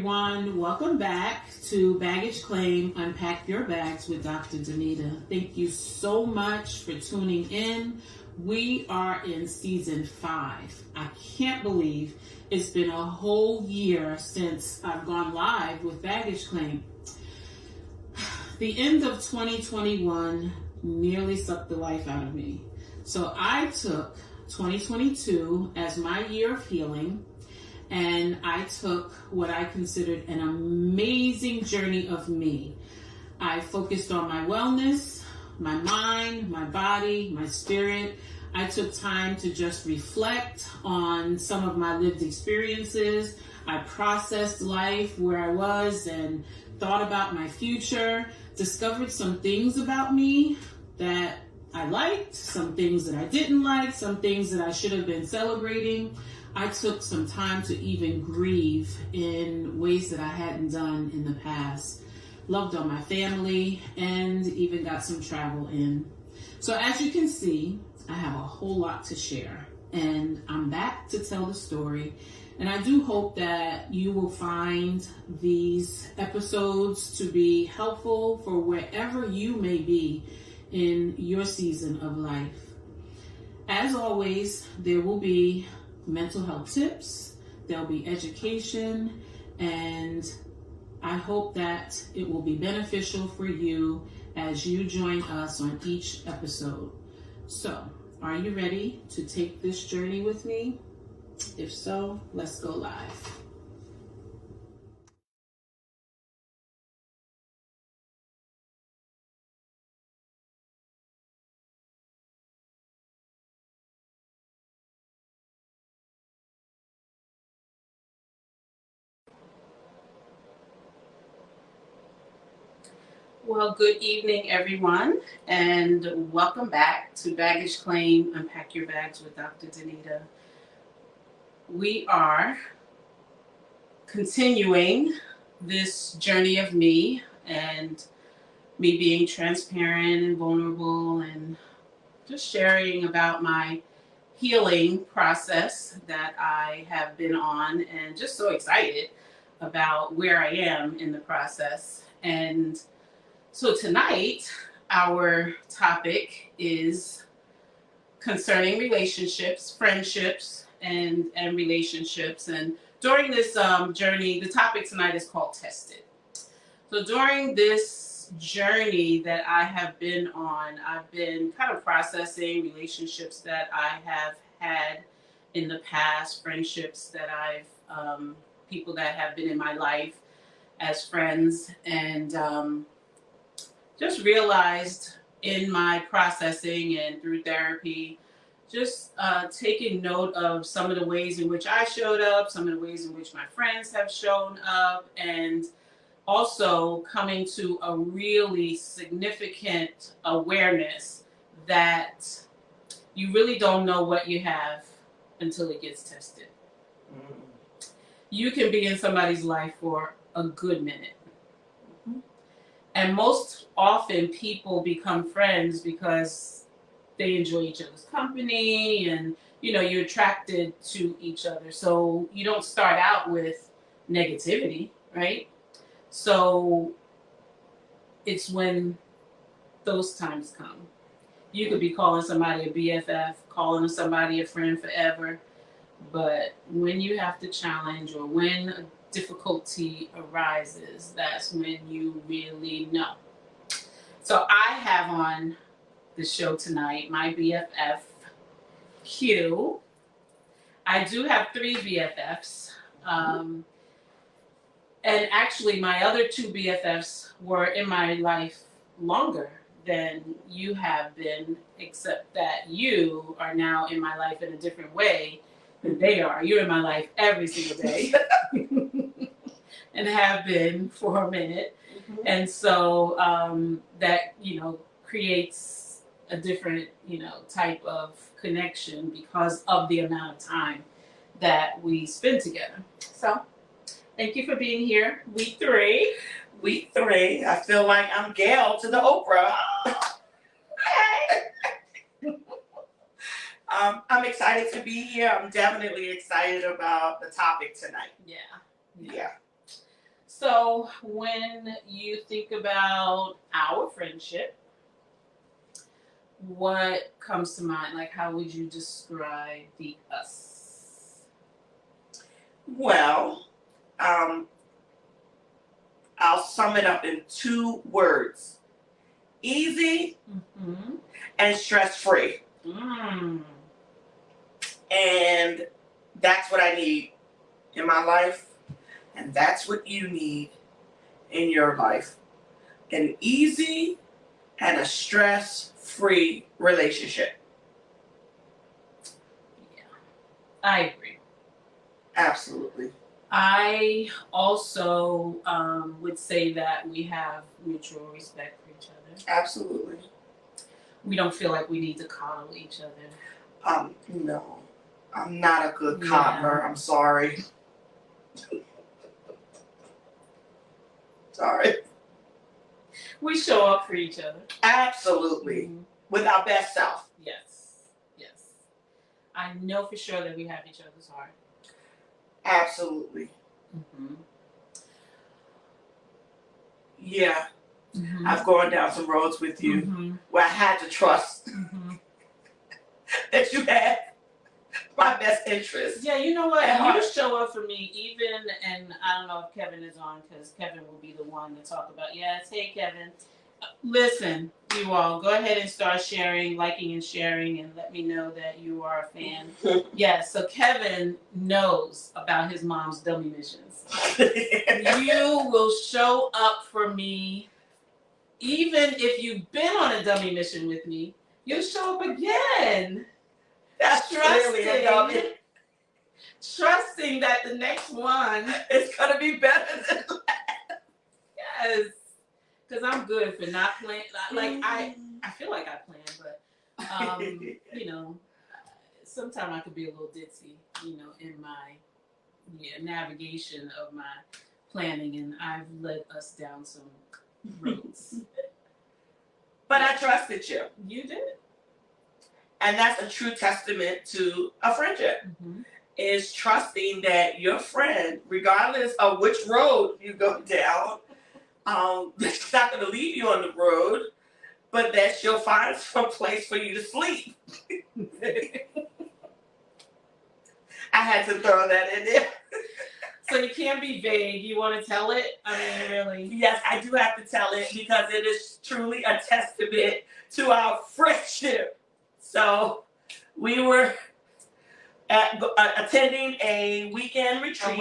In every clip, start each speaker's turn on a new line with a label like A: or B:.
A: everyone. Welcome back to Baggage Claim, Unpack Your Bags with Dr. Danita. Thank you so much for tuning in. We are in season 5. I can't believe it's been a whole year since I've gone live with Baggage Claim. The end of 2021 nearly sucked the life out of me. So I took 2022 as my year of healing. And I took what I considered an amazing journey of me. I focused on my wellness, my mind, my body, my spirit. I took time to just reflect on some of my lived experiences. I processed life where I was and thought about my future, discovered some things about me that I liked, some things that I didn't like, some things that I should have been celebrating. I took some time to even grieve in ways that I hadn't done in the past. Loved on my family and even got some travel in. So as you can see, I have a whole lot to share and I'm back to tell the story. And I do hope that you will find these episodes to be helpful for wherever you may be in your season of life. As always, there will be mental health tips, there'll be education, and I hope that it will be beneficial for you as you join us on each episode. So, are you ready to take this journey with me? If so, let's go live. Well, good evening, everyone, and welcome back to Baggage Claim, Unpack Your Bags with Dr. Danita. We are continuing this journey of me and me being transparent and vulnerable and just sharing about my healing process that I have been on and just so excited about where I am in the process. And so tonight, our topic is concerning relationships, friendships, and relationships. And during this journey, the topic tonight is called Tested. So during this journey that I have been on, I've been kind of processing relationships that I have had in the past, friendships that people that have been in my life as friends, and just realized in my processing and through therapy, just taking note of some of the ways in which I showed up, some of the ways in which my friends have shown up, and also coming to a really significant awareness that you really don't know what you have until it gets tested. You can be in somebody's life for a good minute. And most often people become friends because they enjoy each other's company and, you're attracted to each other. So you don't start out with negativity, right? So it's when those times come. You could be calling somebody a BFF, calling somebody a friend forever. But when you have to challenge or when a difficulty arises, that's when you really know. So I have on the show tonight my BFF Q. I do have 3 BFFs. And actually my other 2 BFFs were in my life longer than you have been, except that you are now in my life in a different way than they are. You're in my life every single day and have been for a minute. And so that, creates a different, type of connection because of the amount of time that we spend together. So thank you for being here. Week 3.
B: Week 3. I feel like I'm Gail to the Oprah. I'm excited to be here. I'm definitely excited about the topic tonight.
A: Yeah. So when you think about our friendship, what comes to mind? Like, how would you describe the us?
B: Well, I'll sum it up in 2 words: easy and stress-free. And that's what I need in my life, and that's what you need in your life: an easy and a stress-free relationship.
A: Yeah, I agree.
B: Absolutely.
A: I also would say that we have mutual respect for each other.
B: Absolutely.
A: We don't feel like we need to coddle each other.
B: No. I'm not a good coddler. I'm sorry. Sorry.
A: We show up for each other.
B: Absolutely. With our best self.
A: Yes. Yes. I know for sure that we have each other's heart.
B: Absolutely. Yeah. I've gone down some roads with you where I had to trust that you had my best interest.
A: Yeah, you know what? You show up for me even, and I don't know if Kevin is on, because Kevin will be the one to talk about. Yes, hey Kevin. Listen, you all, go ahead and start sharing, liking and sharing, and let me know that you are a fan. Yes, so Kevin knows about his mom's dummy missions. You will show up for me, even if you've been on a dummy mission with me, you'll show up again.
B: That's clearly a dummy.
A: Trusting that the next one
B: is going to be better than that.
A: Yes. Because I'm good for not playing. Like, I feel like I plan, but, you know, sometimes I could be a little ditzy, you know, in my navigation of my planning, and I've led us down some roads.
B: But I trusted you.
A: You did.
B: And that's a true testament to a friendship. Is trusting that your friend, regardless of which road you go down, she's not going to leave you on the road, but that she'll find some place for you to sleep. I had to throw that in there.
A: So you can't be vague. You want to tell it? I mean, really?
B: Yes, I do have to tell it because it is truly a testament to our friendship. So we were attending a weekend retreat,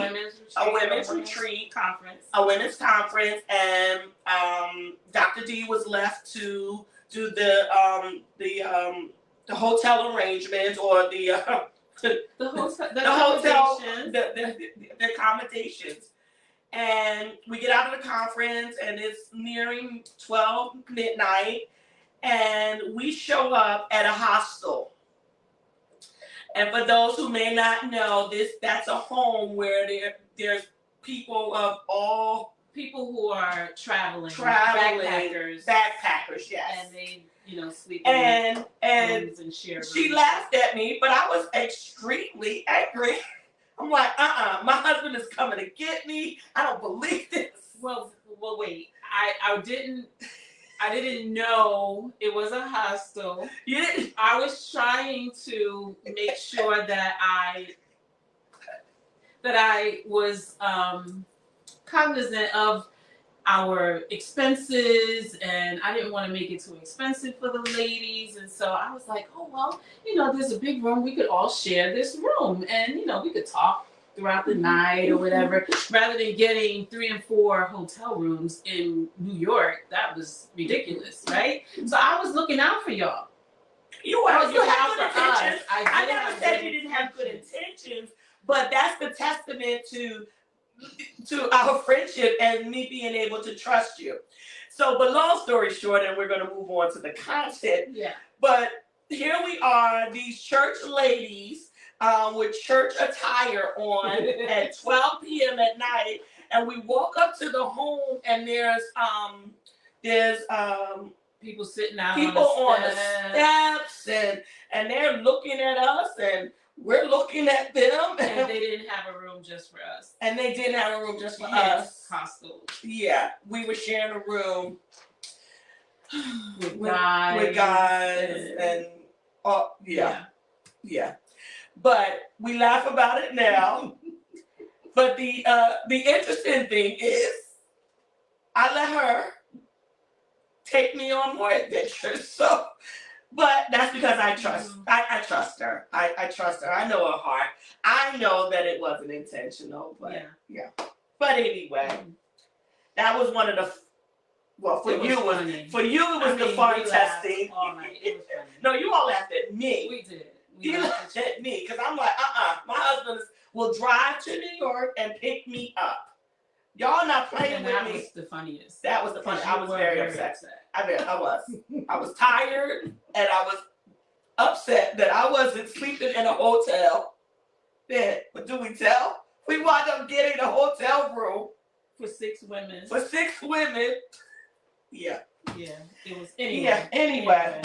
B: a women's retreat
A: conference,
B: a women's conference, and Dr. D was left to do the hotel arrangements or the accommodations. And we get out of the conference, and it's nearing 12 midnight, and we show up at a hostel. And for those who may not know, that's a home where there's people of all
A: people who are traveling,
B: backpackers, yes.
A: And they, sleep
B: in
A: rooms and share rooms.
B: She laughed at me, but I was extremely angry. I'm like, my husband is coming to get me. I don't believe this.
A: Well, wait. I didn't know it was a hostel.
B: You didn't?
A: I was trying to make sure that I was cognizant of our expenses, and I didn't want to make it too expensive for the ladies. And so I was like, oh, well, there's a big room. We could all share this room, and, we could talk throughout the night or whatever, rather than getting 3 and 4 hotel rooms in New York. That was ridiculous, right? So I was looking out for y'all.
B: You had good intentions. I never said you didn't have good intentions, but that's the testament to our friendship and me being able to trust you. So, but long story short, and we're going to move on to the content.
A: Yeah.
B: But here we are, these church ladies, with church attire on at 12 p.m. at night, and we walk up to the home, and there's
A: people sitting out
B: on the steps, and they're looking at us, and We're looking at them.
A: And they didn't have a room just for us.
B: And they didn't have a room just for
A: Yes,
B: us.
A: hostel.
B: Yeah, we were sharing a room
A: with
B: guys and yeah. But we laugh about it now. But the interesting thing is, I let her take me on more adventures. So, but that's because I trust. I trust her. I trust her. I know her heart. I know that it wasn't intentional. But yeah. But anyway, that was one of the. Well, for you it was the fun testing.
A: All night. It was funny.
B: No, you all laughed at me.
A: We did.
B: You laughed at me because I'm like, my husband will drive to New York and pick me up. Y'all not playing with me.
A: That was the funniest.
B: That was the funniest. I was very upset. I was tired and I was upset that I wasn't sleeping in a hotel. Then, what do we tell? We wound up getting a hotel room
A: for 6 women.
B: Yeah.
A: Yeah. It was anyway.
B: Yeah. Anyway.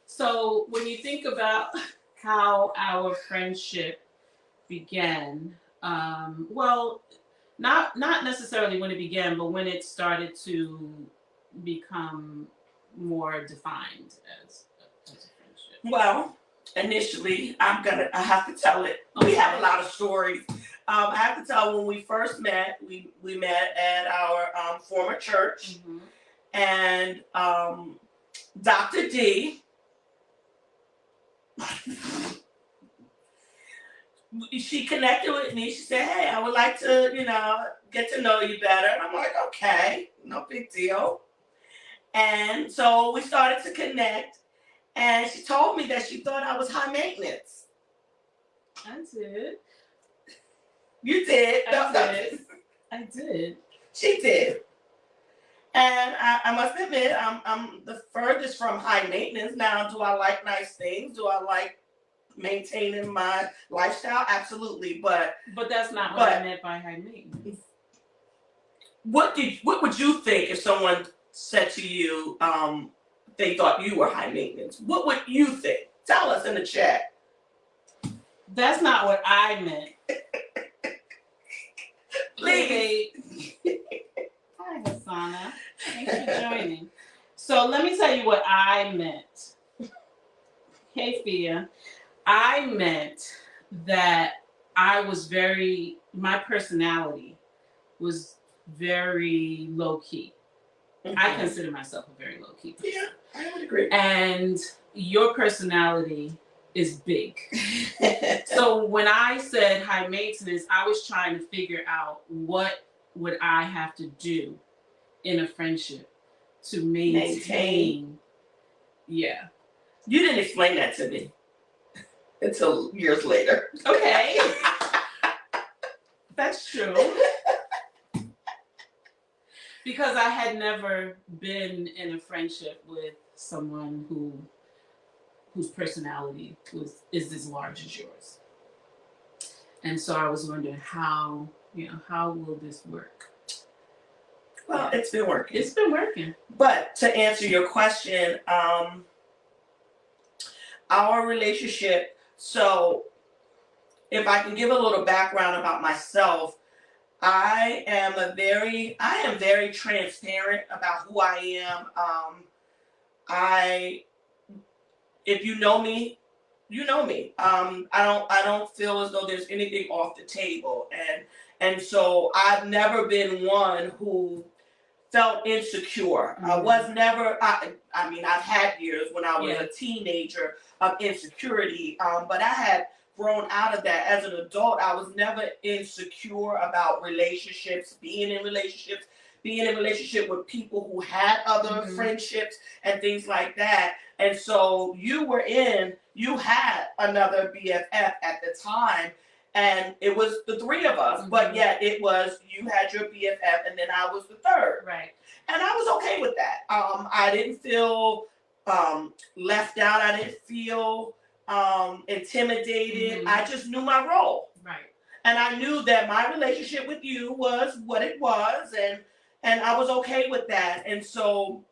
A: So when you think about how our friendship began, well, not necessarily when it began, but when it started to become more defined as a friendship.
B: Well, initially, I have to tell it. Okay. We have a lot of stories. I have to tell when we first met. We met at our former church, and Dr. D. She connected with me. She said, "Hey, I would like to, get to know you better." And I'm like, "Okay, no big deal." And so we started to connect, and she told me that she thought I was high maintenance.
A: I did.
B: You did.
A: I did.
B: She did. And I must admit, I'm the furthest from high maintenance. Now, do I like nice things? Do I like maintaining my lifestyle? Absolutely. But
A: that's not what I meant by high maintenance.
B: What would you think if someone said to you, they thought you were high maintenance? What would you think? Tell us in the chat.
A: That's not what I meant.
B: Please.
A: Hi, Hasana. Thanks for joining. So let me tell you what I meant. Hey, Fia. I meant that my personality was very low-key. I consider myself a very low-key person.
B: Yeah, I would agree.
A: And your personality is big. So when I said high maintenance, I was trying to figure out what would I have to do in a friendship to maintain. Yeah.
B: You didn't explain that to me until years later.
A: Okay. That's true. Because I had never been in a friendship with someone whose personality is as large as yours. And so I was wondering how will this work?
B: Well, it's been working.
A: It's been working.
B: But to answer your question, our relationship, so if I can give a little background about myself, I am very transparent about who I am. If you know me, you know me. I don't feel as though there's anything off the table, and so I've never been one who felt insecure. I was never. I mean, I've had years when I was a teenager of insecurity, but I had grown out of that as an adult. I was never insecure about relationships, being in relationship with people who had other friendships and things like that. And so you had another BFF at the time, and it was the three of us, but yet it was, you had your BFF and then I was the third.
A: Right.
B: And I was okay with that. I didn't feel left out. I didn't feel intimidated. I just knew my role.
A: Right.
B: And I knew that my relationship with you was what it was, and I was okay with that. And so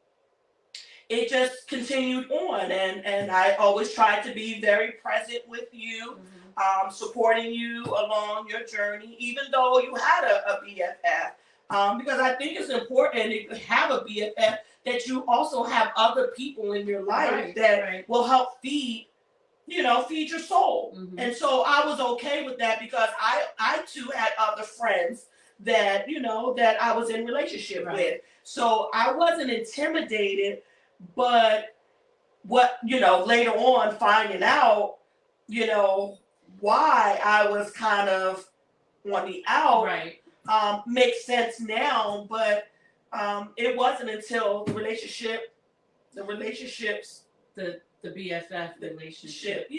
B: it just continued on, and I always tried to be very present with you, supporting you along your journey, even though you had a BFF. Because I think it's important to have a BFF that you also have other people in your life that will help feed your soul. And so I was okay with that because I too had other friends that, that I was in relationship with. So I wasn't intimidated, but what, later on finding out, why I was kind of on the out, makes sense now, but it wasn't until the relationships,
A: the BFF relationship,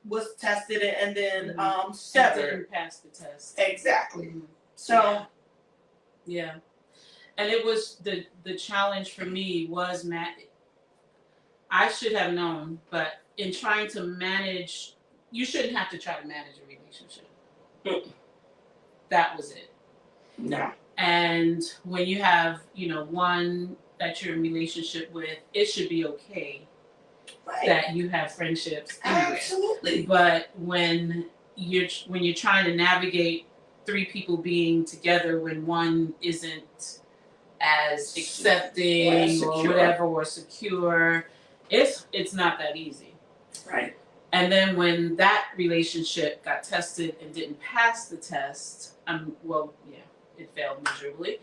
B: was tested and then
A: and
B: severed.
A: didn't pass the test.
B: Exactly. So
A: yeah, and it was the challenge for me was I should have known, but in trying to manage, you shouldn't have to try to manage a relationship. That was it.
B: No.
A: And when you have, one that you're in relationship with, it should be okay that you have friendships anywhere.
B: Absolutely.
A: But when you're trying to navigate three people being together when one isn't as accepting or whatever or secure, it's not that easy.
B: Right.
A: And then when that relationship got tested and didn't pass the test, it failed miserably.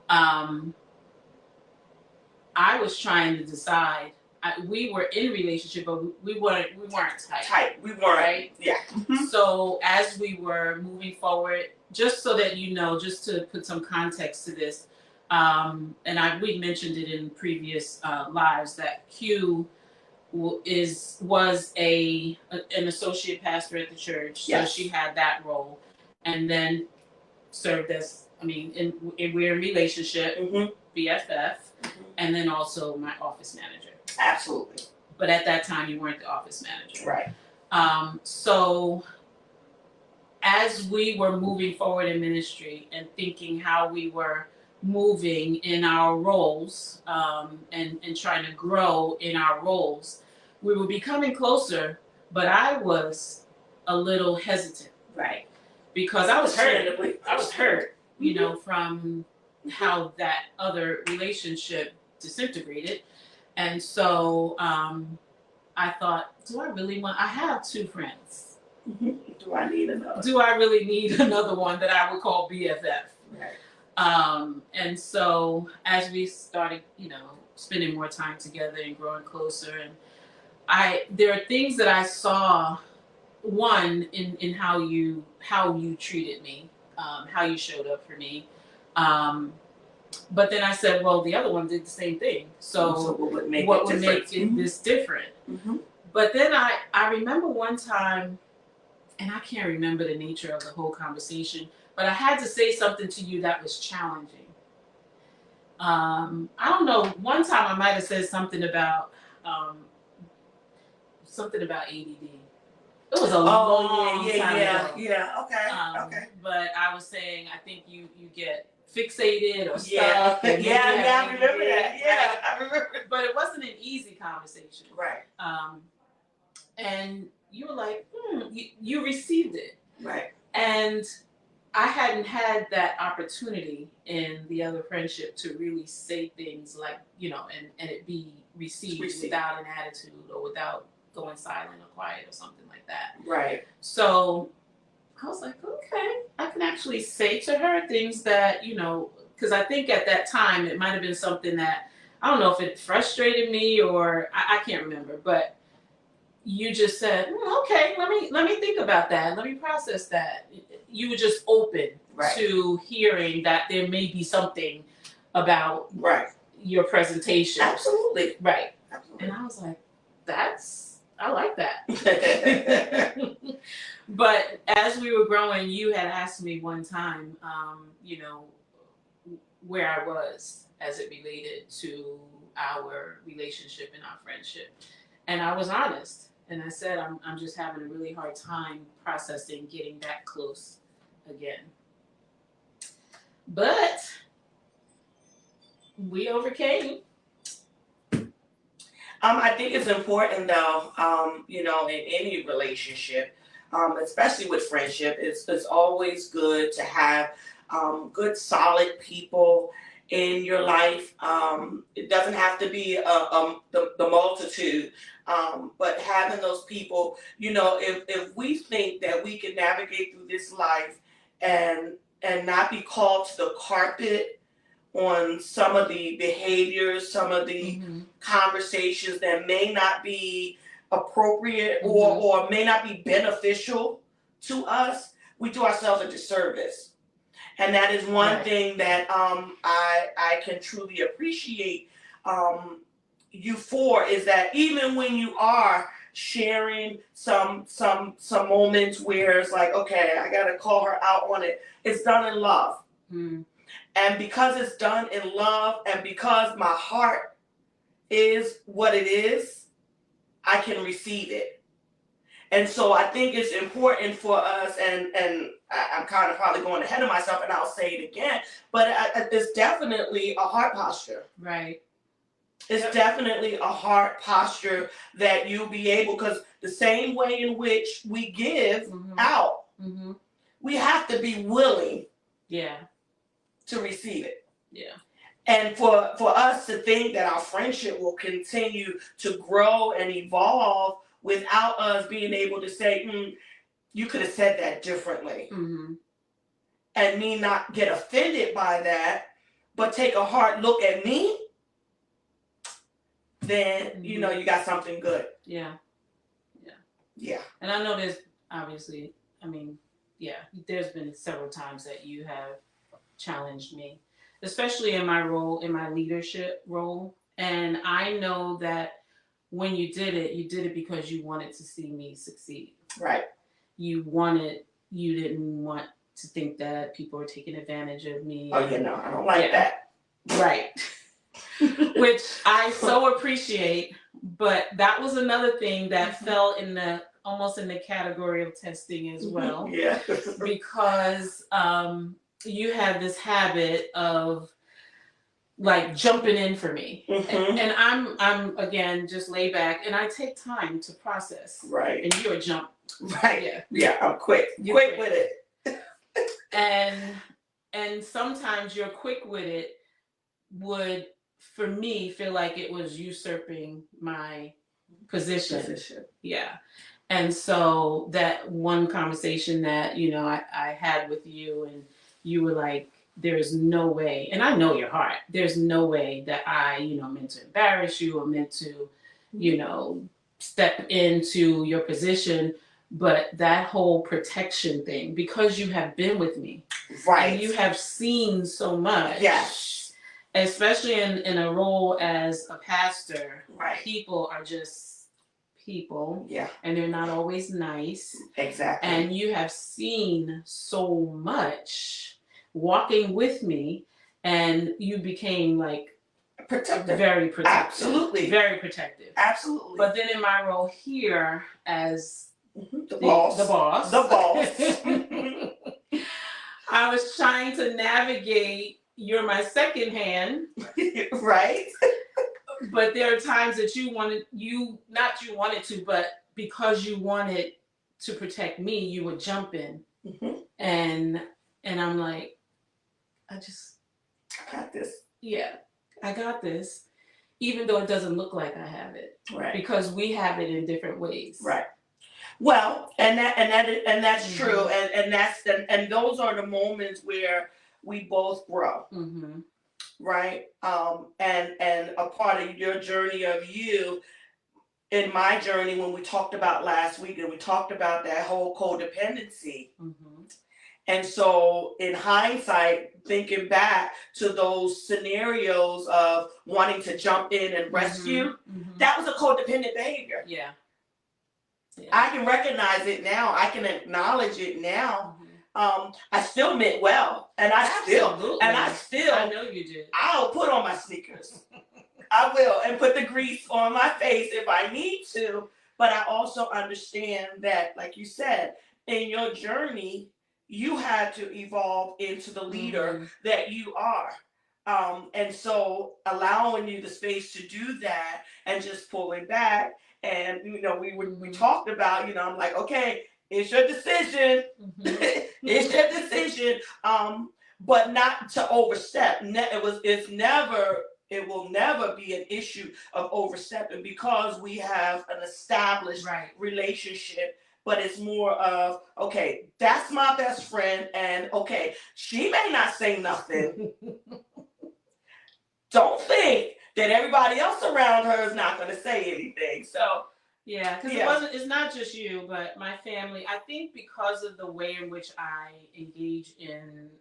A: I was trying to decide. We were in a relationship, but we weren't tight.
B: We weren't.
A: Right?
B: Yeah.
A: So as we were moving forward, just so that just to put some context to this, and we mentioned it in previous lives that Q was an associate pastor at the church, so she had that role, and then served as we're in relationship, BFF, and then also my office manager.
B: Absolutely.
A: But at that time, you weren't the office manager.
B: Right.
A: So as we were moving forward in ministry and thinking how we were moving in our roles, and trying to grow in our roles, we were becoming closer, but I was a little hesitant.
B: Right.
A: Because I was hurt. From how that other relationship disintegrated. And so I thought, do I really I have two friends.
B: Do I need another?
A: Do I really need another one that I would call BFF?
B: Right.
A: And so as we started, spending more time together and growing closer, and there are things that I saw, one, in how you treated me, how you showed up for me. But then I said, well, the other one did the same thing. So
B: what would make
A: this different? But then I remember one time, and I can't remember the nature of the whole conversation, but I had to say something to you that was challenging. I don't know. One time I might have said something about ADD. It was a long time ago.
B: Yeah. Okay.
A: But I was saying, I think you get fixated or stuck.
B: Yeah. I remember that. Yeah, I remember.
A: But it wasn't an easy conversation.
B: Right.
A: And you were like, you received it.
B: Right.
A: And I hadn't had that opportunity in the other friendship to really say things like, and it be received without an attitude or without going silent or quiet or something like that.
B: Right.
A: So I was like, okay, I can actually say to her things that, because I think at that time it might have been something that, I don't know if it frustrated me or I can't remember, but you just said, okay, let me think about that. Let me process that. You were just open to hearing that there may be something about your presentation.
B: Absolutely.
A: Right. Absolutely. And I was like, I like that. But as we were growing, you had asked me one time, where I was as it related to our relationship and our friendship. And I was honest. And I said, I'm just having a really hard time processing getting that close again. But we overcame.
B: I think it's important though, you know, in any relationship, especially with friendship, it's always good to have good, solid people in your life. It doesn't have to be the multitude, but having those people, you know, if we think that we can navigate through this life and not be called to the carpet on some of the behaviors, some of the conversations that may not be appropriate or may not be beneficial to us, we do ourselves a disservice. And that is one thing that I can truly appreciate you for, is that even when you are sharing some moments where it's like, okay, I gotta call her out on it, it's done in love. And because it's done in love, and because my heart is what it is, I can receive it. And so I think it's important for us, and I'm kind of probably going ahead of myself, and I'll say it again, but it's definitely a heart posture.
A: Right.
B: It's definitely a heart posture that you'll be able, because the same way in which we give out, we have to be willing to receive it.
A: Yeah.
B: And for us to think that our friendship will continue to grow and evolve without us being able to say, you could have said that differently. And me not get offended by that, but take a hard look at me, then, you know, you got something good.
A: Yeah.
B: Yeah.
A: And I know there's obviously, I mean, there's been several times that you have challenged me, especially in my role, in my leadership role. And I know that when you did it because you wanted to see me succeed.
B: Right.
A: You didn't want to think that people were taking advantage of me.
B: Oh, you know, I don't like that.
A: Right. Which I so appreciate, but that was another thing that fell in almost in the category of testing as well.
B: Yeah.
A: Because you have this habit of like jumping in for me, and I'm again just lay back, and I take time to process.
B: Right.
A: And you're a jump.
B: Right. Yeah. I'm quick. Quick with it.
A: And sometimes you're quick with it would, for me, feel like it was usurping my position. Yeah. And so that one conversation that, you know, I had with you, and you were like, there's no way, and I know your heart, there's no way that I, you know, meant to embarrass you or meant to, you know, step into your position. But that whole protection thing, because you have been with me.
B: Right.
A: And you have seen so much.
B: Yes.
A: Especially in a role as a pastor.
B: Right.
A: People are just people.
B: Yeah.
A: And they're not always nice.
B: Exactly.
A: And you have seen so much walking with me, and you became like
B: protective.
A: Very protective.
B: Absolutely.
A: Very protective.
B: Absolutely.
A: But then in my role here as
B: the boss.
A: I was trying to navigate, you're my second hand.
B: Right.
A: But there are times that but because you wanted to protect me, you would jump in. And I'm like, I
B: got this.
A: Yeah, I got this. Even though it doesn't look like I have it.
B: Right.
A: Because we have it in different ways.
B: Right. Well, and that's true, and those are the moments where we both grow, right? And a part of your journey of you, in my journey, when we talked about last week, and we talked about that whole codependency, and so in hindsight, thinking back to those scenarios of wanting to jump in and rescue, that was a codependent behavior.
A: Yeah.
B: I can recognize it now. I can acknowledge it now. I still meant well, and I
A: know you did.
B: I'll put on my sneakers. I will, and put the grease on my face if I need to. But I also understand that, like you said, in your journey, you had to evolve into the leader that you are. And so allowing you the space to do that and just pulling back. And, we talked about, I'm like, okay, it's your decision. It's your decision. But not to overstep. It will never be an issue of overstepping because we have an established relationship. But it's more of, okay, that's my best friend, and okay, she may not say nothing. Don't think that everybody else around her is not going to say anything. So
A: yeah, because it's not just you, but my family. I think because of the way in which I engage in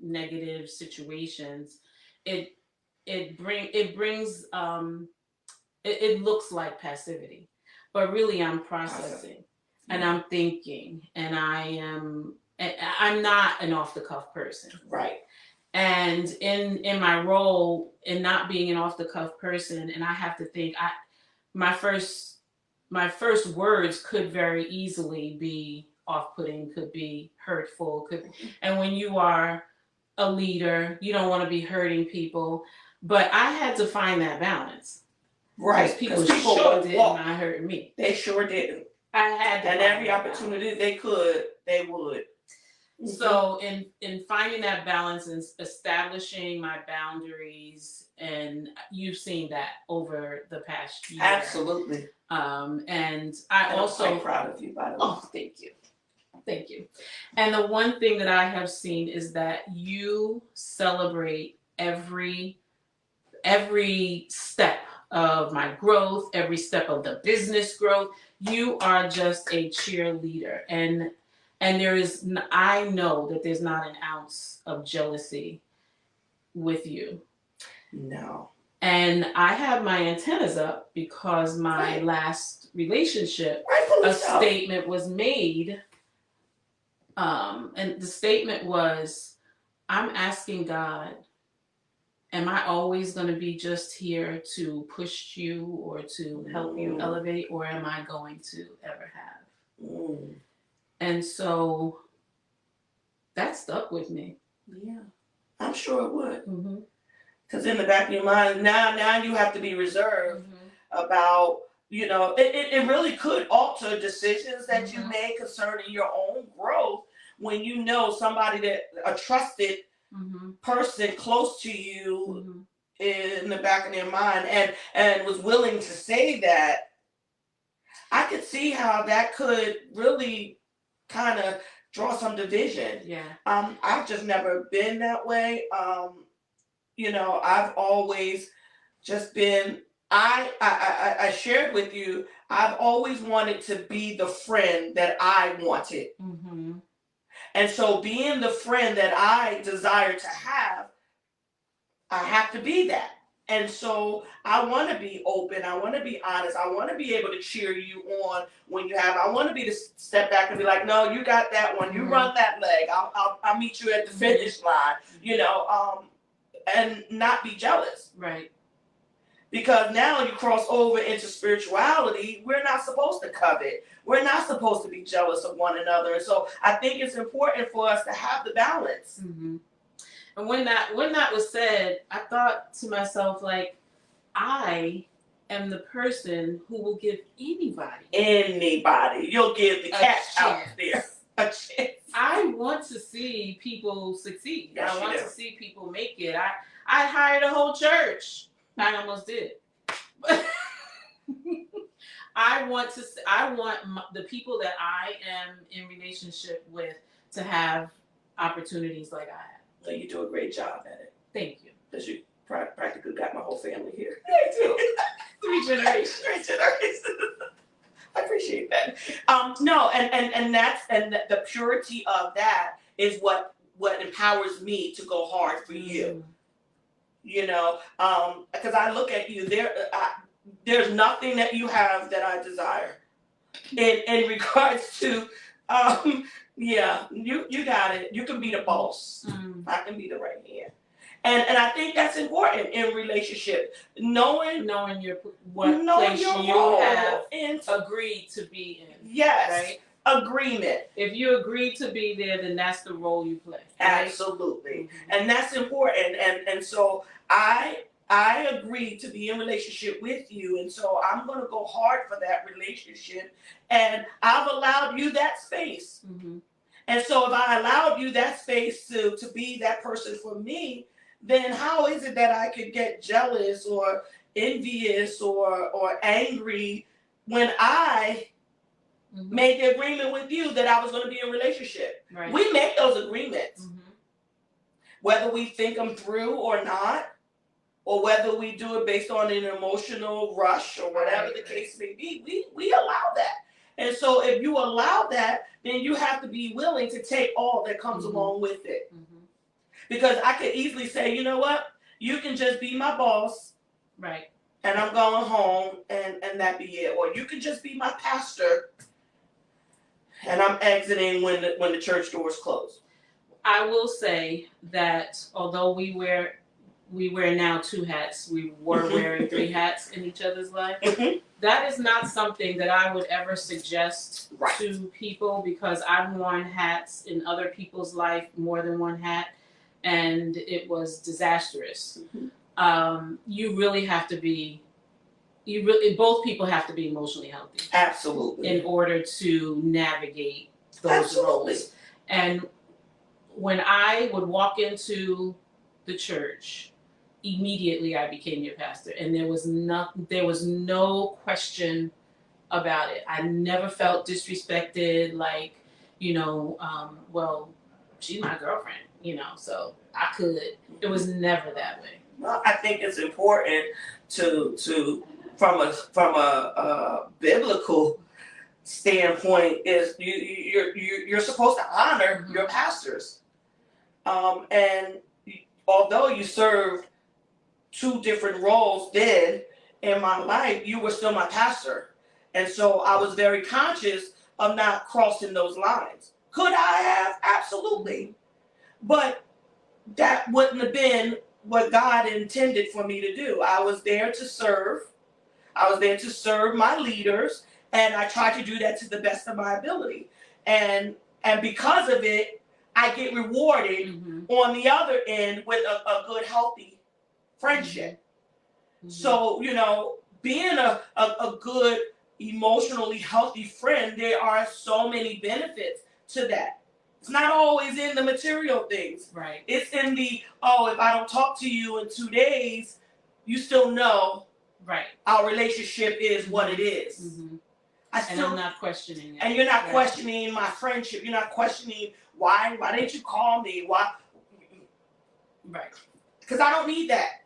A: negative situations, it brings it looks like passivity, but really I'm processing and I'm thinking, and I'm not an off the cuff person,
B: right.
A: And in my role in not being an off the cuff person, and I have to think, my first words could very easily be off-putting, could be hurtful, and when you are a leader, you don't want to be hurting people. But I had to find that balance.
B: Right.
A: Because people sure did not hurt me.
B: They sure didn't.
A: I had to
B: and every opportunity they could, they would.
A: So in finding that balance and establishing my boundaries, and you've seen that over the past year.
B: Absolutely.
A: And I'm
B: quite proud of you, by the way.
A: Oh, thank you. Thank you. And the one thing that I have seen is that you celebrate every step of my growth, every step of the business growth. You are just a cheerleader, and I know that there's not an ounce of jealousy with you.
B: No.
A: And I have my antennas up because my last relationship, a statement was made. And the statement was, I'm asking God, am I always going to be just here to push you or to help you elevate, or am I going to ever have? And so that stuck with me.
B: Yeah, I'm sure it would. Because in the back of your mind, now you have to be reserved about, it really could alter decisions that you make concerning your own growth when you know somebody that a trusted person close to you in the back of their mind and was willing to say that. I could see how that could really kind of draw some division.
A: Yeah.
B: I've just never been that way. I've always just been, I shared with you, I've always wanted to be the friend that I wanted. And so being the friend that I desire to have, I have to be that. And so I want to be open. I want to be honest. I want to be able to cheer you on when you have. I want to be to step back and be like, no, you got that one. You run that leg. I'll meet you at the finish line. And not be jealous.
A: Right.
B: Because now you cross over into spirituality. We're not supposed to covet. We're not supposed to be jealous of one another. And so I think it's important for us to have the balance.
A: And when that was said, I thought to myself, like, I am the person who will give anybody.
B: You'll give the cat out there a chance.
A: I want to see people succeed.
B: Yes,
A: I want to see people make it. I hired a whole church. I almost did. I want the people that I am in relationship with to have opportunities like I have.
B: So you do a great job at it.
A: Thank you.
B: Because you practically got my whole family here.
A: Me too. 3 generations.
B: I appreciate that. No, and the purity of that is what empowers me to go hard for you. Because I look at you, there's nothing that you have that I desire. In regards to, you got it. You can be the boss. I can be the right hand. And I think that's important in relationship. Knowing
A: what place you have agreed to be in.
B: Yes. agreement.
A: If you agree to be there, then that's the role you play.
B: Right? Absolutely. And that's important. And so I agreed to be in relationship with you, and so I'm going to go hard for that relationship, and I've allowed you that space. And so if I allowed you that space to be that person for me, then how is it that I could get jealous or envious or angry when I made the agreement with you that I was going to be in a relationship? Right. We make those agreements. Whether we think them through or not, or whether we do it based on an emotional rush or whatever the case may be, we allow that. And so if you allow that, then you have to be willing to take all that comes along with it. Because I could easily say, you know what, you can just be my boss. Right. And I'm going home and that be it. Or you can just be my pastor and I'm exiting when the church doors close.
A: I will say that although we wear now 2 hats, we were wearing 3 hats in each other's life. That is not something that I would ever suggest to people, because I've worn hats in other people's life, more than 1 hat, and it was disastrous. You really have to be, both people have to be emotionally healthy.
B: Absolutely.
A: In order to navigate those roles. And when I would walk into the church, immediately I became your pastor, and there was no question about it. I never felt disrespected, like, well, she's my girlfriend, so I could. It was never that way.
B: Well, I think it's important to from a biblical standpoint, is you're supposed to honor your pastors, and although you served 2 different roles then in my life, you were still my pastor. And so I was very conscious of not crossing those lines. Could I have? Absolutely. But that wouldn't have been what God intended for me to do. I was there to serve. I was there to serve my leaders, and I tried to do that to the best of my ability. And because of it, I get rewarded on the other end with a good, healthy friendship. So, being a good, emotionally healthy friend, there are so many benefits to that. It's not always in the material things. Right. It's in the, if I don't talk to you in 2 days, you still know our relationship is what it is.
A: And I'm not questioning it.
B: And you're not questioning my friendship. You're not questioning why didn't you call me? Why? Right. Because I don't need that.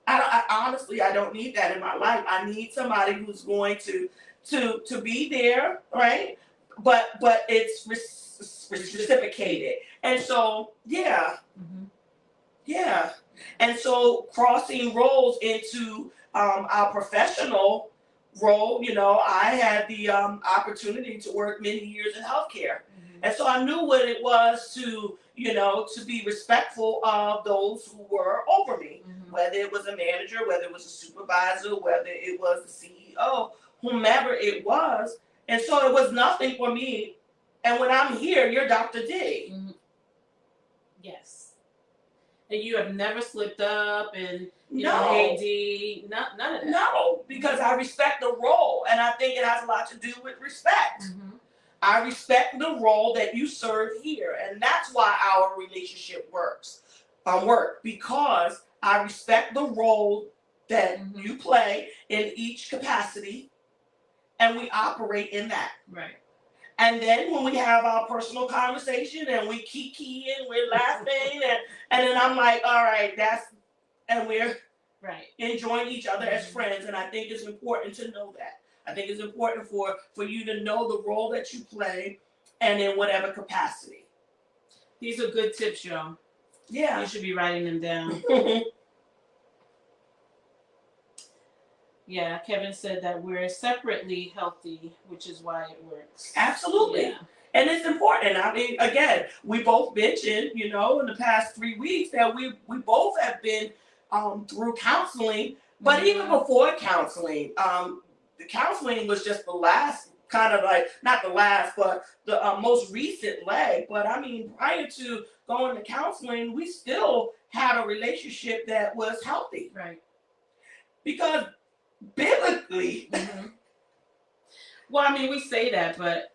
B: I honestly, I don't need that in my life. I need somebody who's going to be there, right? But it's reciprocated. And so, yeah. And so crossing roles into our professional role, I had the opportunity to work many years in healthcare. And so I knew what it was to be respectful of those who were over me, whether it was a manager, whether it was a supervisor, whether it was the CEO, whomever it was. And so it was nothing for me. And when I'm here, you're Dr. D.
A: Yes. And you have never slipped up and, hey, D, none of that.
B: No, because I respect the role. And I think it has a lot to do with respect. I respect the role that you serve here, and that's why our relationship works. Because I respect the role that you play in each capacity, and we operate in that. Right. And then when we have our personal conversation and we kiki and we're laughing, and then I'm like, all right, and we're enjoying each other as friends, and I think it's important to know that. I think it's important for you to know the role that you play, and in whatever capacity.
A: These are good tips, y'all. Yeah. You should be writing them down. Yeah, Kevin said that we're separately healthy, which is why it works.
B: Absolutely. Yeah. And it's important. I mean, again, we both mentioned, in the past 3 weeks that we both have been through counseling, but even before counseling, the counseling was just the last kind of like, not the last, but the most recent leg. But I mean, prior to going to counseling, we still had a relationship that was healthy.
A: Right.
B: Because biblically,
A: well, I mean, we say that, but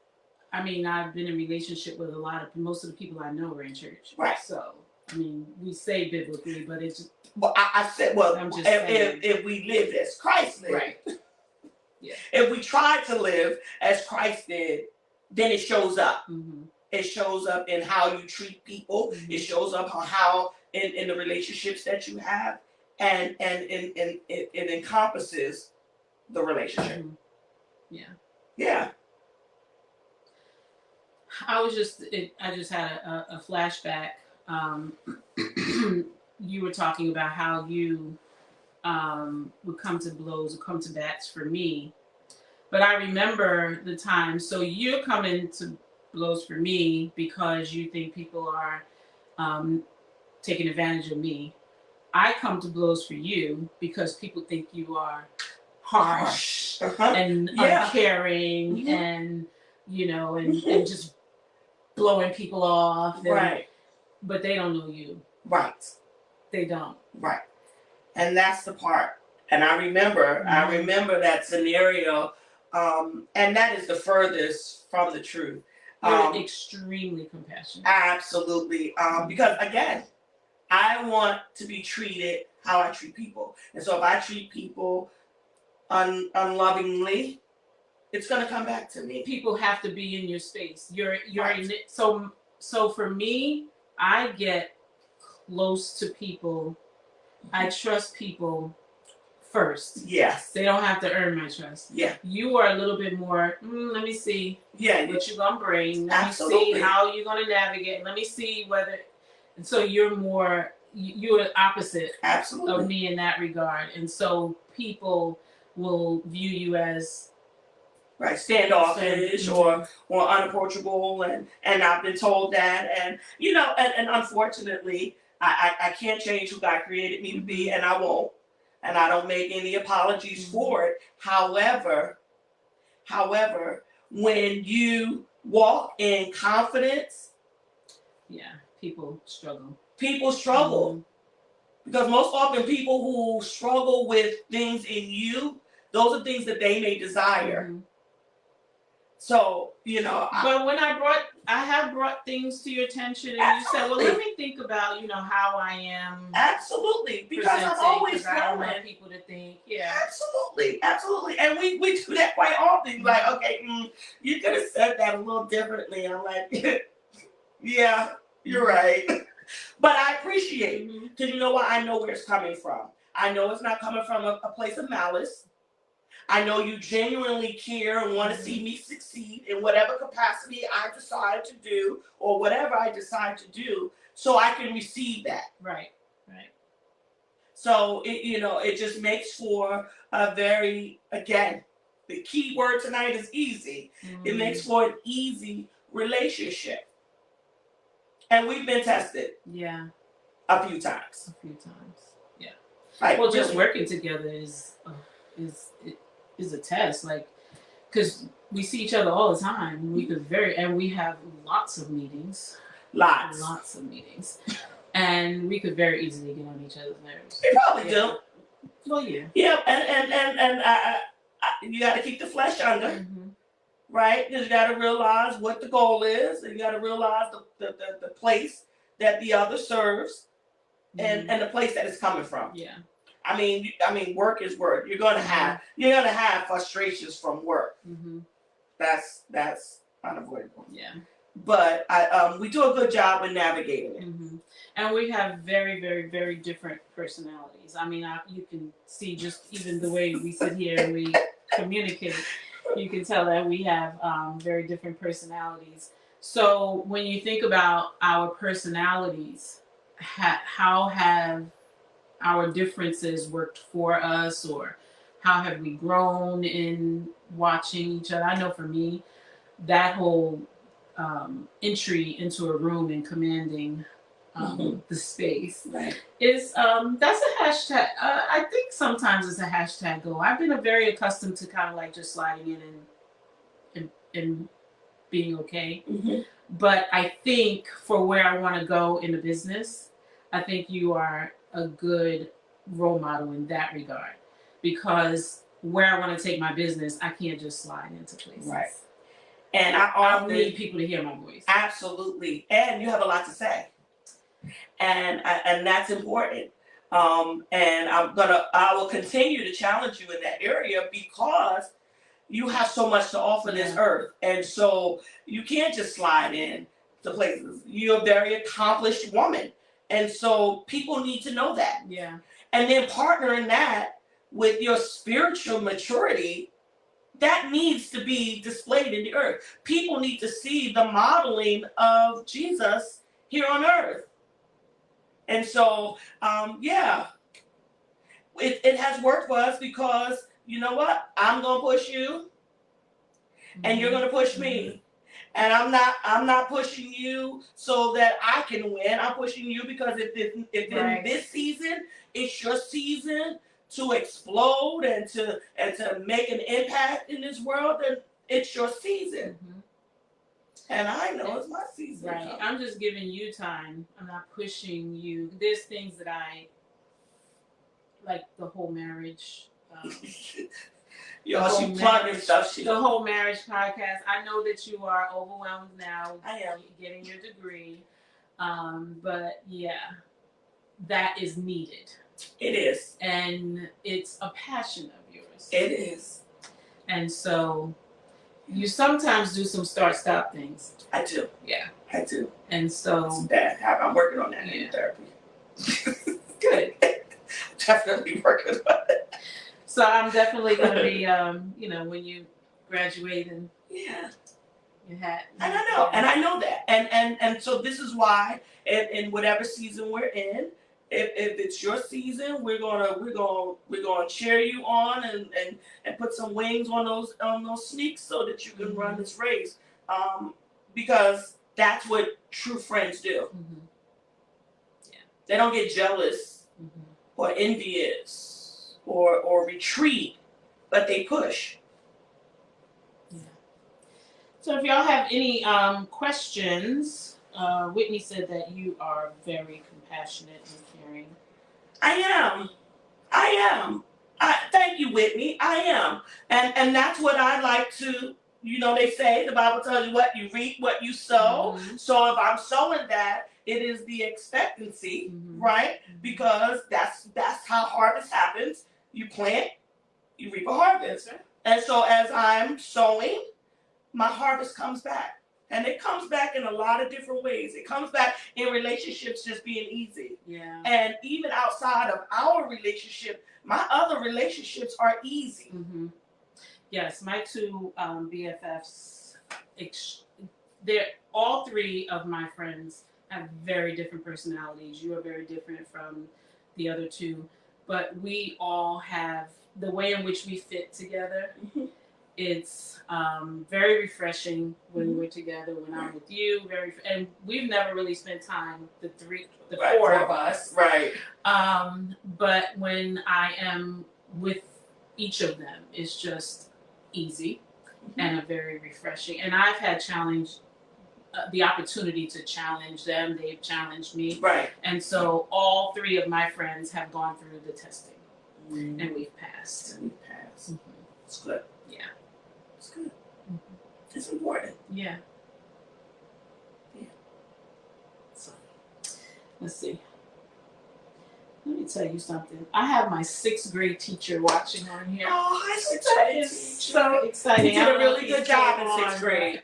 A: I mean, I've been in relationship with most of the people I know are in church.
B: Right.
A: So, I mean, we say biblically, but it's just.
B: Well, I said, well,
A: I'm just
B: if we lived as Christ lived,
A: right. Yeah.
B: If we tried to live as Christ did, then it shows up. It shows up in how you treat people. It shows up on how in the relationships that you have, and it encompasses the relationship.
A: Yeah.
B: Yeah.
A: I just had a flashback. You were talking about how you would come to blows or come to bats for me. But I remember the time, so you're coming to blows for me because you think people are taking advantage of me. I come to blows for you because people think you are harsh and uncaring and, you know, and just blowing people off. And,
B: right.
A: But they don't know you.
B: Right.
A: They don't.
B: Right. And that's the part. And I remember that scenario, and that is the furthest from the truth.
A: You're extremely compassionate.
B: Absolutely. Because again, I want to be treated how I treat people. And so if I treat people unlovingly, it's going to come back to me.
A: People have to be in your space. You're
B: right.
A: in it. So for me, I get close to people. I trust people first.
B: Yes.
A: They don't have to earn my trust.
B: Yeah.
A: You are a little bit more, let me see what you're going to bring. Let me see how you're going to navigate. Let me see whether. And so you're more, you're opposite of me in that regard. And so people will view you as
B: right, standoffish or unapproachable, and I've been told that, and you know, and unfortunately, I can't change who God created me to be, and I won't, and I don't make any apologies for it. However, when you walk in confidence,
A: people struggle.
B: Because most often people who struggle with things in you, those are things that they may desire. So, you know.
A: But when I have brought things to your attention, and you said, well, let me think about, you know, how I am.
B: Absolutely. Because I'm always
A: I don't want people to think,
B: Absolutely. And we do that quite often. Like, okay, you could have said that a little differently. I'm like, yeah, you're right. But I appreciate it. Because you know what? I know where it's coming from. I know it's not coming from a place of malice. I know you genuinely care and want to see me succeed in whatever capacity I decide to do or whatever I decide to do, so I can receive that.
A: Right.
B: So, it just makes for a very, again, the key word tonight is easy. It makes for an easy relationship. And we've been tested.
A: Yeah.
B: A few times.
A: Yeah.
B: Like,
A: well, just working together is a test, like, because we see each other all the time. And we have lots of meetings. Lots of meetings. And we could very easily get on each other's nerves.
B: We probably do.
A: Well, yeah.
B: Yeah, and you got to keep the flesh under, right? Because you got to realize what the goal is, and you got to realize the place that the other serves, and the place that it's coming from.
A: Yeah.
B: I mean, work is work. You're gonna have frustrations from work. That's unavoidable.
A: Yeah.
B: But we do a good job in navigating it.
A: And we have very, very, very different personalities. I mean, you can see just even the way we sit here and we communicate. You can tell that we have very different personalities. So when you think about our personalities, how have our differences worked for us, or how have we grown in watching each other? I know for me, that whole entry into a room and commanding the space is that's a hashtag. I think sometimes it's a hashtag goal. I've been very accustomed to kind of like just sliding in and and being okay.
B: Mm-hmm.
A: But I think for where I want to go in the business, I think you are a good role model in that regard, because where I want to take my business, I can't just slide into places.
B: Right. And
A: I need people to hear my voice.
B: Absolutely. And you have a lot to say. And that's important. And I will continue to challenge you in that area, because you have so much to offer this earth. And so you can't just slide in to places. You're a very accomplished woman. And so people need to know that.
A: Yeah.
B: And then partnering that with your spiritual maturity, that needs to be displayed in the earth. People need to see the modeling of Jesus here on earth. And so, it has worked for us, because you know what? I'm gonna push you, and you're gonna push me. And I'm not pushing you so that I can win. I'm pushing you because if in this season, it's your season to explode and to make an impact in this world, then it's your season. Mm-hmm. And I know it's my season.
A: Right. I'm just giving you time. I'm not pushing you. There's things that I like, the whole marriage.
B: Y'all, she plugging stuff.
A: The whole marriage podcast. I know that you are overwhelmed now.
B: I am.
A: Getting your degree. But yeah, that is needed.
B: It is.
A: And it's a passion of yours.
B: It is.
A: And so you sometimes do some start-stop things.
B: I do.
A: Yeah.
B: I do.
A: And so
B: I'm working on that in therapy.
A: Good.
B: Definitely working on it.
A: So I'm definitely going to be, when you graduate and you had.
B: And I know that. And so this is why, in whatever season we're in, if it's your season, we're gonna cheer you on and put some wings on those sneaks so that you can run this race, because that's what true friends do. Mm-hmm. Yeah. They don't get jealous or envious or retreat, but they push.
A: Yeah. So if y'all have any questions, Whitney said that you are very compassionate and caring. I
B: am. Thank you, Whitney. I am. And that's what I like to, they say, the Bible tells you what you reap, what you sow. Mm-hmm. So if I'm sowing that, it is the expectancy, right? Because that's how harvest happens. You plant, you reap a harvest. Right. And so as I'm sowing, my harvest comes back. And it comes back in a lot of different ways. It comes back in relationships just being easy. Yeah. And even outside of our relationship, my other relationships are easy.
A: Mm-hmm. Yes, my two BFFs, all three of my friends have very different personalities. You are very different from the other two. But we all have the way in which we fit together. Mm-hmm. It's very refreshing when we're together. When I'm with you, and we've never really spent time, the four of us,
B: right?
A: But when I am with each of them, it's just easy and a very refreshing. And I've had the opportunity to challenge them. They've challenged me,
B: right?
A: And so all three of my friends have gone through the testing, and we've passed.
B: It's good.
A: Yeah.
B: It's good. It's important.
A: Yeah. So, let's see. Let me tell you something. I have my 6th grade teacher watching on here.
B: Oh, hi, 6th grade teacher.
A: So exciting.
B: You did a really good job in 6th grade.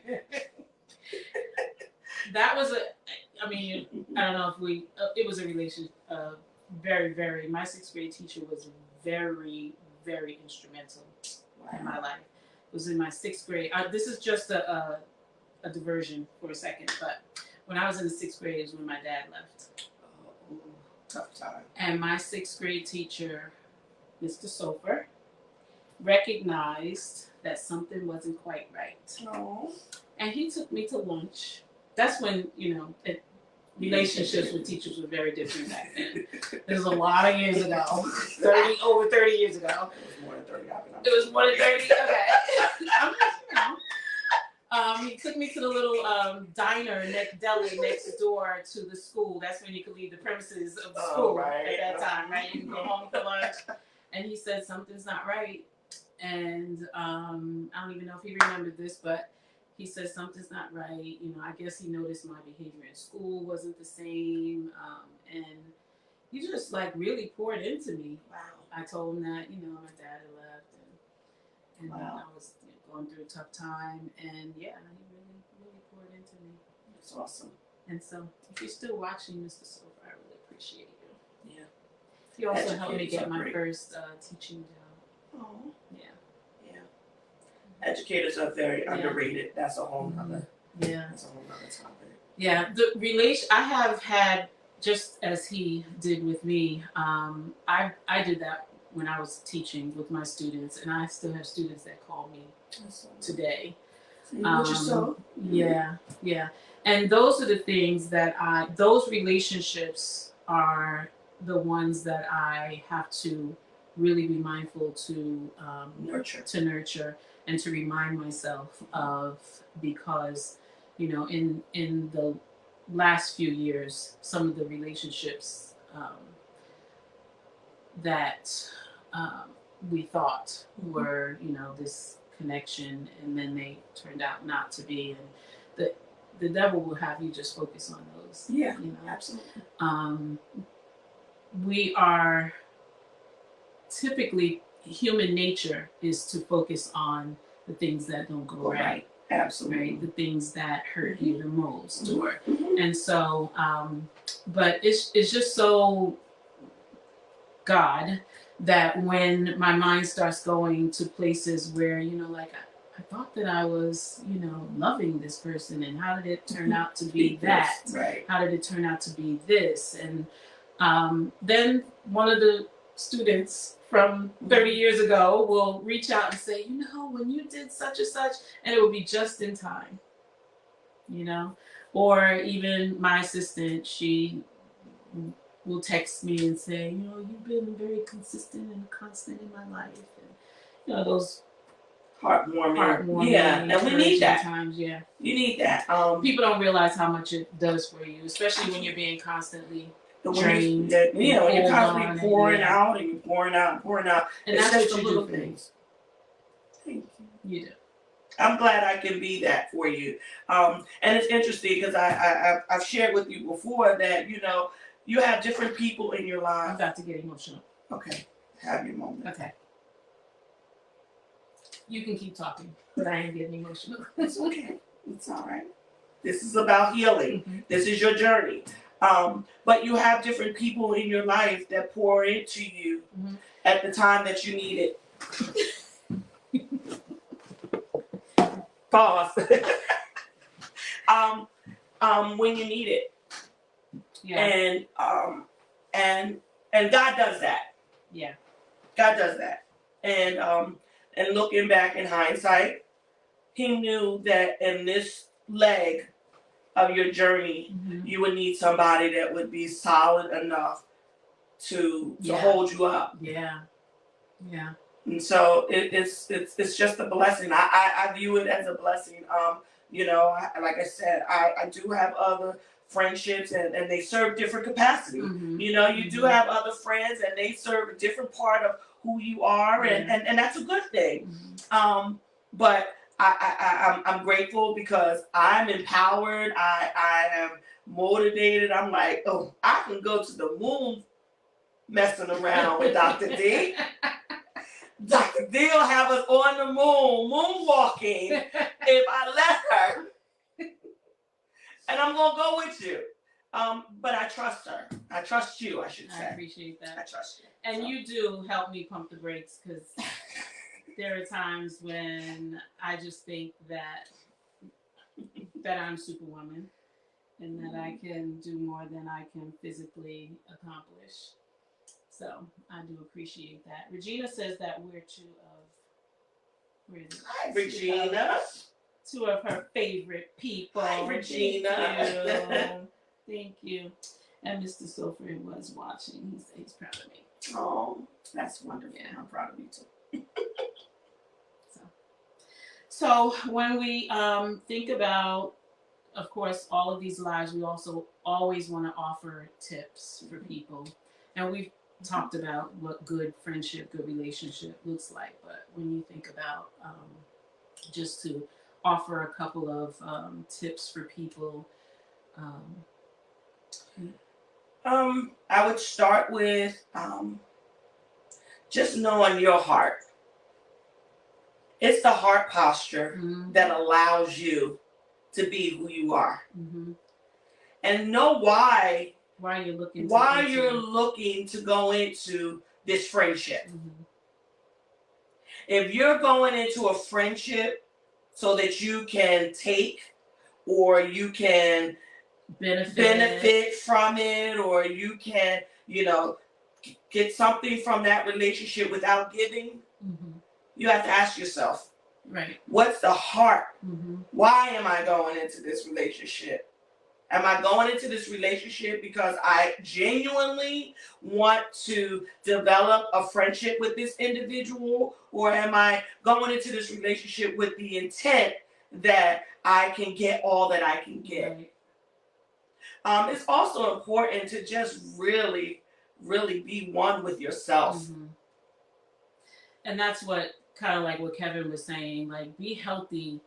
A: That was I don't know if it was a relation, very, very, my 6th grade teacher was very, very instrumental in my life. It was in my 6th grade. This is just a diversion for a second, but when I was in the 6th grade is when my dad left.
B: Oh, tough time.
A: And my 6th grade teacher, Mr. Sofer, recognized that something wasn't quite right.
B: Oh. And
A: he took me to lunch. That's when, relationships with teachers were very different back then. It was a lot of years ago. Over 30 years ago.
B: It was more than 30.
A: It was more than 30? Okay. He took me to the little diner, deli next door to the school. That's when you could leave the premises of the school
B: right.
A: at that time, right? You can go home for lunch. And he said, something's not right. And I don't even know if he remembered this, but he said, something's not right. You know, I guess he noticed my behavior in school wasn't the same. And he just like really poured into me.
B: Wow.
A: I told him that, you know, my dad had left and
B: Wow.
A: I was going through a tough time. And yeah, he really poured into me.
B: That's awesome.
A: And so if you're still watching, Mr. Silver, I really appreciate you.
B: Yeah.
A: He also helped me get my
B: great.
A: first teaching job.
B: Oh.
A: Yeah.
B: Yeah. Educators are very underrated. That's a whole nother.
A: Yeah.
B: That's a whole nother topic.
A: Yeah. The relation I have had, just as he did with me, I did that when I was teaching with my students, and I still have students that call me today.
B: Which is so.
A: Yeah. Yeah. And those are the things that those relationships are the ones that I have to really be mindful to nurture and to remind myself of, because, you know, in the last few years, some of the relationships that we thought were, you know, this connection, and then they turned out not to be, and the devil will have you just focus on those.
B: Yeah,
A: you know,
B: absolutely.
A: We are typically, human nature is to focus on the things that don't go right.
B: Absolutely.
A: Right? The things that hurt you the most, or and so, but it's just so God that when my mind starts going to places where, you know, like I thought that I was, you know, loving this person, and how did it turn out to be that?
B: Right.
A: How did it turn out to be this? And then one of the students from 30 years ago will reach out and say, you know, when you did such and such, and it will be just in time, you know. Or even my assistant, she will text me and say, you know, you've been very consistent and constant in my life, and you know, those heartwarming,
B: yeah, and we need that
A: times. Yeah,
B: you need that.
A: People don't realize how much it does for you, especially when you're being constantly drained.
B: When you're constantly pouring out and pouring out and pouring out,
A: and
B: it's
A: that's
B: just
A: what
B: the
A: you
B: little
A: do.
B: things. Thank you.
A: You do.
B: I'm glad I can be that for you. And it's interesting because I've shared with you before that, you know, you have different people in your life.
A: I'm about to get emotional.
B: Okay, have your moment.
A: Okay. You can keep talking, but I ain't getting emotional.
B: It's okay. It's all right. This is about healing. This is your journey. But you have different people in your life that pour into you at the time that you need it. Pause. When you need it. Yeah. And God does that.
A: Yeah.
B: God does that. And looking back in hindsight, He knew that in this leg of your journey, you would need somebody that would be solid enough to hold you up.
A: Yeah. Yeah.
B: And so it's just a blessing. I view it as a blessing. You know, like I said, I do have other friendships, and they serve different capacity. You know, you do have other friends, and they serve a different part of who you are, and that's a good thing. But I'm grateful because I'm empowered. I am motivated. I'm like, oh, I can go to the moon messing around with Dr. D. Dr. D will have us on the moon, moonwalking, if I let her. And I'm going to go with you. But I trust her. I trust you, I should say.
A: I appreciate that.
B: I trust you.
A: And you do help me pump the brakes, because there are times when I just think that I'm Superwoman, and that I can do more than I can physically accomplish. So I do appreciate that. Regina says that we're
B: Hi, Regina.
A: Two of her favorite people.
B: Hi, Regina.
A: Thank you. And Mr. Sofer was watching. He's proud of me.
B: Oh, that's wonderful. Yeah. I'm proud of you too.
A: So when we think about, of course, all of these lives, we also always want to offer tips for people. And we've talked about what good friendship, good relationship looks like. But when you think about just to offer a couple of tips for people. Um,
B: I would start with just knowing your heart. It's the heart posture that allows you to be who you are. And know why
A: you're looking
B: to go into this friendship. If you're going into a friendship so that you can take or you can benefit from it, or you can, get something from that relationship without giving, you have to ask yourself,
A: right,
B: what's the heart? Why am I going into this relationship? Am I going into this relationship because I genuinely want to develop a friendship with this individual? Or am I going into this relationship with the intent that I can get all that I can get? Right. It's also important to just really, really be one with yourself.
A: And that's what kind of like what Kevin was saying, like be healthy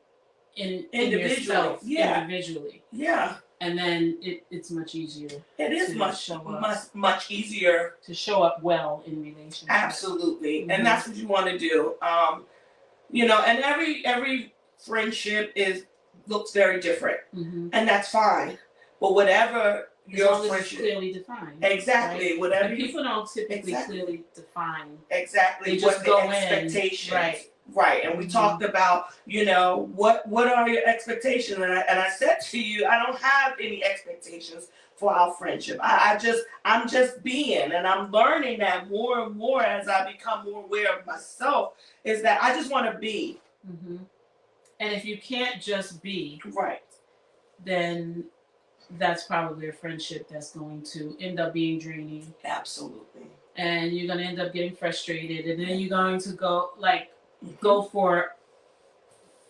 A: in yourself, individually. Yeah. And then it's much easier. It is
B: much easier
A: to show up well in relationships.
B: Absolutely, and that's what you want to do. And every friendship looks very different, and that's fine. But whatever your friendship
A: clearly defined,
B: exactly.
A: Right?
B: Whatever
A: and people don't typically clearly define
B: exactly
A: they just
B: what
A: go
B: the expectations.
A: In,
B: Right, and we talked about, what are your expectations, and I said to you, I don't have any expectations for our friendship. I'm just being, and I'm learning that more and more as I become more aware of myself, is that I just want to be.
A: And if you can't just be,
B: right,
A: then that's probably a friendship that's going to end up being draining.
B: Absolutely.
A: And you're going to end up getting frustrated, and then you're going to go for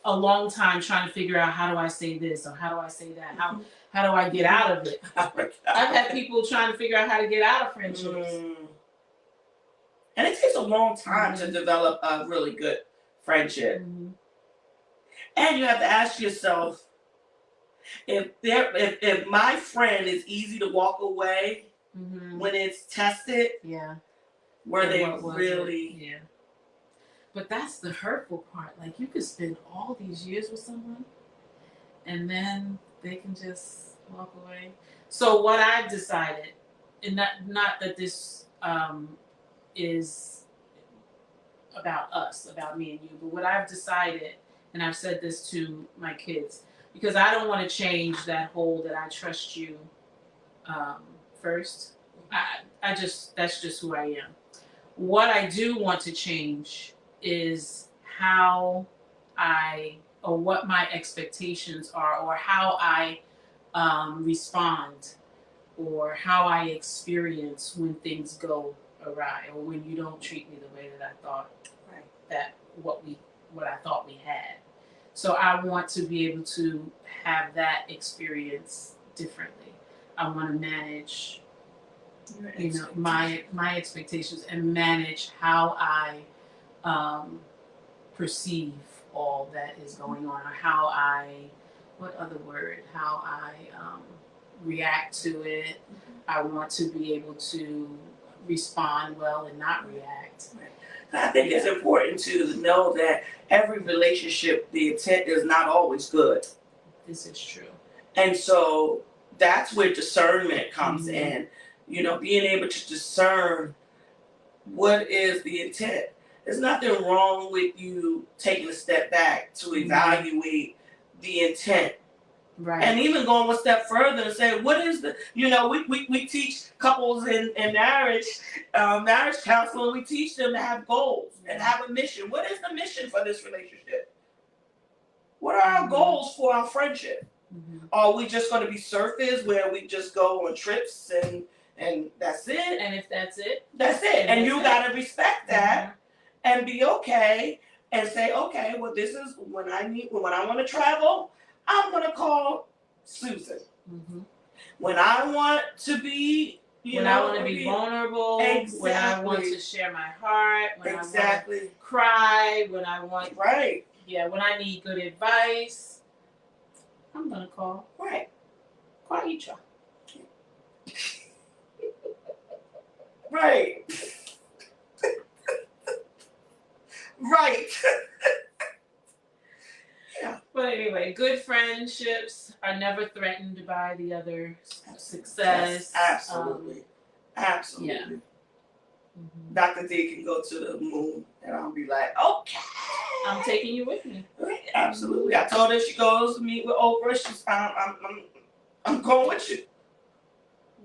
A: a long time trying to figure out, how do I say this or how do I say that? How do I get out of it? I've had people trying to figure out how to get out of friendships.
B: And it takes a long time to develop a really good friendship. And you have to ask yourself, if my friend is easy to walk away when it's tested, were they really?
A: Yeah. But that's the hurtful part. Like, you could spend all these years with someone, and then they can just walk away. So what I've decided, and not that this is about us, about me and you, but what I've decided, and I've said this to my kids, because I don't want to change that whole that I trust you first. That's just who I am. What I do want to change is how or what my expectations are, or how I respond, or how I experience when things go awry, or when you don't treat me the way that I thought what I thought we had. So I want to be able to have that experience differently. I want to manage my expectations, and manage how I perceive all that is going on, or how I react to it. I want to be able to respond well and not react.
B: I think it's important to know that every relationship, the intent is not always good.
A: This is true.
B: And so that's where discernment comes in. Being able to discern what is the intent. There's nothing wrong with you taking a step back to evaluate the intent.
A: Right.
B: And even going one step further and say, what is we teach couples in marriage counseling, we teach them to have goals and have a mission. What is the mission for this relationship? What are our goals for our friendship? Are we just going to be surface where we just go on trips and that's it?
A: And if that's it,
B: that's it. And you got to respect that and be okay and say, okay, well, this is when I want to travel, I'm going to call Susan.
A: Mm-hmm.
B: When I want to be,
A: I want to be vulnerable,
B: exactly.
A: when I want to share my heart, when
B: exactly.
A: I want to cry, when I want,
B: right.
A: Yeah, when I need good advice, I'm going to call.
B: Right.
A: Quaitra.
B: Right. right. yeah.
A: But anyway, good friendships are never threatened by the other success.
B: Yes, absolutely. Absolutely.
A: Yeah. Mm-hmm.
B: Dr. D can go to the moon, and I'll be like, okay.
A: I'm taking you with me.
B: Right, absolutely. I told her she goes to meet with Oprah. She's I'm going with you.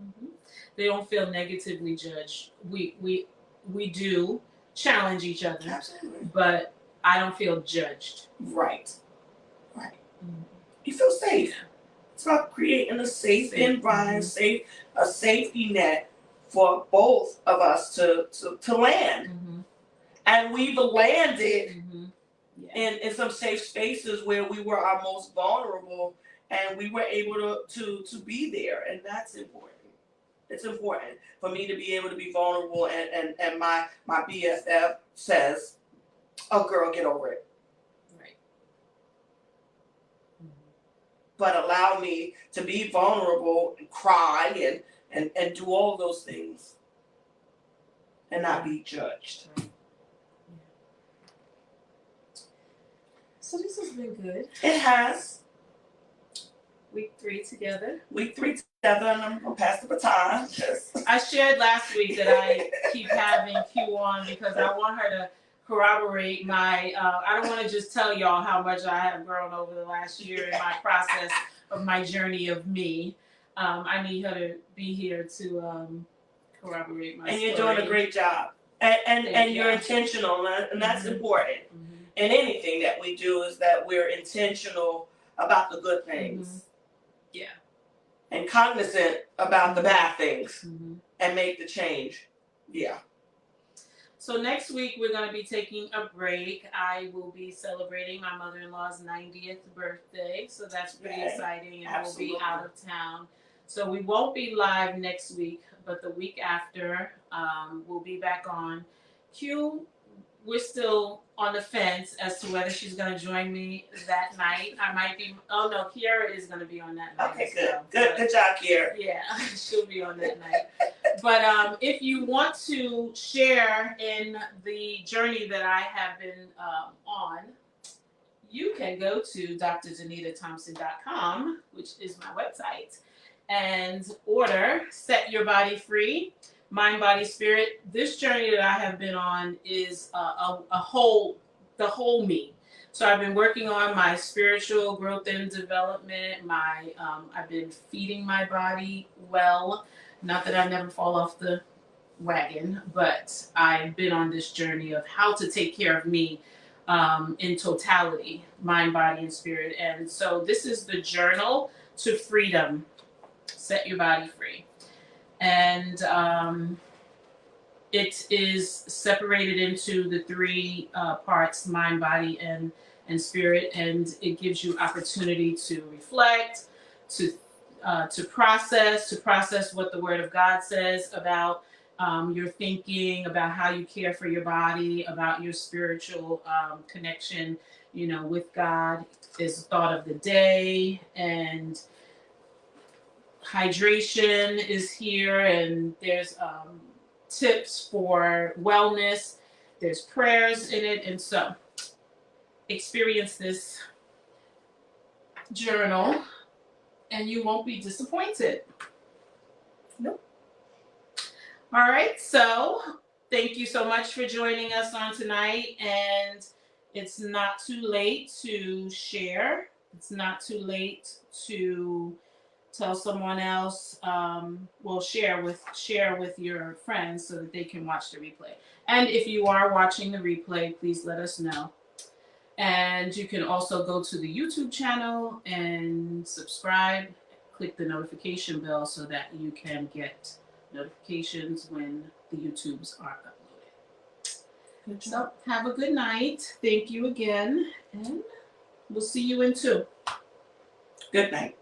A: Mm-hmm. They don't feel negatively judged. We do challenge each other.
B: Absolutely.
A: But I don't feel judged.
B: Right. Right.
A: Mm-hmm.
B: You feel safe. Yeah. It's about creating a safe environment, a safety net for both of us to land.
A: Mm-hmm.
B: And we've landed
A: mm-hmm.
B: in some safe spaces where we were our most vulnerable, and we were able to be there, and that's important. It's important for me to be able to be vulnerable, and my BFF says, "Oh, girl, get over it."
A: Right.
B: Mm-hmm. But allow me to be vulnerable and cry and do all those things and not be judged.
A: Right. So this has been good.
B: It has.
A: Week 3 together.
B: Week 3 together, and I'm going to pass the baton.
A: I shared last week that I keep having Q on because I want her to corroborate my, I don't want to just tell y'all how much I have grown over the last year in my process of my journey of me. I need her to be here to corroborate my story.
B: And you're doing a great job. And you're intentional, and that's
A: mm-hmm.
B: important. Mm-hmm. In anything that we do is that we're intentional about the good things. Mm-hmm.
A: Yeah.
B: And cognizant about the bad things,
A: mm-hmm.
B: and make the change. Yeah.
A: So next week we're going to be taking a break. I will be celebrating my mother-in-law's 90th birthday, so that's pretty exciting, and
B: Absolutely.
A: We'll be out of town. So we won't be live next week, but the week after we'll be back on. Q, we're still on the fence as to whether she's going to join me that night. I might be. Oh no, Kiara is going to be on that night.
B: Okay, good job, Kiara.
A: Yeah, she'll be on that night. But if you want to share in the journey that I have been on, you can go to drdanitaThompson.com, which is my website, and order Set Your Body Free. Mind, Body, Spirit. This journey that I have been on is the whole me. So I've been working on my spiritual growth and development. I've been feeding my body well. Not that I never fall off the wagon, but I've been on this journey of how to take care of me in totality, mind, body, and spirit. And so this is the journal to freedom. Set Your Body Free. And it is separated into the 3 parts: mind, body, and spirit. And it gives you opportunity to reflect, to process what the Word of God says about your thinking, about how you care for your body, about your spiritual connection, with God. There's a thought of the day, and hydration is here, and there's tips for wellness. There's prayers in it, and so experience this journal and you won't be disappointed.
B: Nope.
A: All right, so thank you so much for joining us on tonight, and it's not too late to share. It's not too late to tell someone else. Share with your friends so that they can watch the replay. And if you are watching the replay, please let us know. And you can also go to the YouTube channel and subscribe. Click the notification bell so that you can get notifications when the YouTubes are uploaded. So have a good night. Thank you again. And we'll see you in 2.
B: Good night.